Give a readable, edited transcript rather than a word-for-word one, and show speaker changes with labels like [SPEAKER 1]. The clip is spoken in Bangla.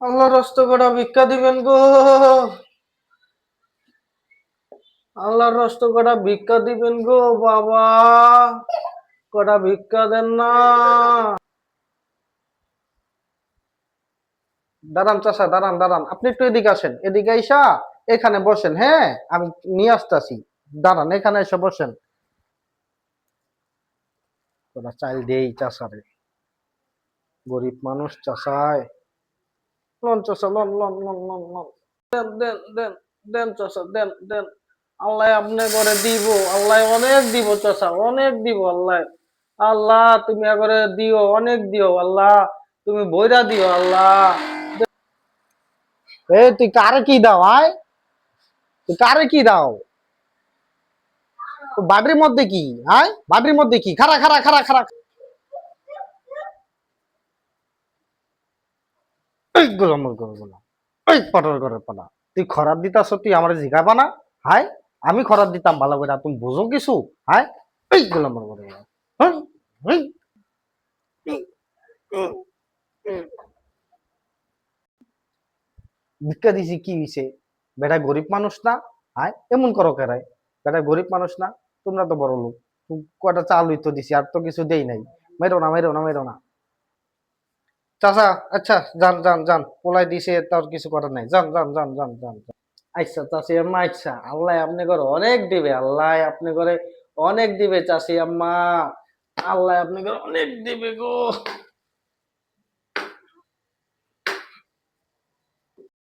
[SPEAKER 1] আল্লাহ রাস্তা কটা ভিক্ষা দিবেন গো। আল্লাহর রাস্তা কটা ভিক্ষা দিবেন গো বাবা। কটা ভিক্ষা দেন না। দাঁড়ান চাচা, দাঁড়ান দাঁড়ান, আপনি একটু এদিকে আসেন, এদিকে আইসা এখানে বসেন। হ্যাঁ, আমি নিয়ে আসতেছি। দাঁড়ান, এখানে এসে বসেন। কটা চাইল দেই চাচারে। গরিব মানুষ চাচায়। লন চাচা, লন লন লন লন লন। দেন দেন দেন। দেন চাচা, দেন দেন। আল্লাহ আপনি করে দিব। আল্লাহ অনেক দিব চাচা, অনেক দিব আল্লাহ। আল্লাহ তুমি করে দিও, অনেক দিও আল্লাহ। তুমি বইরা দিও আল্লাহ। এ তুই কারে কি দাও? আয়, তুই কারে কি দাও? বাড়ির মধ্যে কি? আয়, বাড়ির মধ্যে কি? খারা খারা খারা খারা। এই গোলামের গরুগুলা, এই পটর ঘরের পালা। তুই খরার দিতাস, তুই আমার জিগাবা না? হাই, আমি খরার দিতাম ভালো করে, তুমি বুঝো কিছু? হাই, এই গোলামের গরুগুলা। হ্যাঁ, হ্যাঁ, ভিক্ষা দিছি কি হইছে? বেটা গরিব মানুষ না? হায়, এমন করো কেরাই? বেটা গরিব মানুষ না? তোমরা তো বড় লোক। কয়টা চাল তো দিছি, আর তো কিছু দেই নাই। মেরো না, মেরো না, মেরো না। চাচা, আচ্ছা, যান যান যান, পোলাই দিছে, তার কিছু করার নাই। যান যান যান যান যান যান। আচ্ছা চাচি আম্মা, আচ্ছা, আল্লাহ আপনি করে অনেক দিবে, আল্লাহ আপনি করে অনেক দিবে চাচি আম্মা। আল্লাহ আপনি করে অনেক দিবে গো।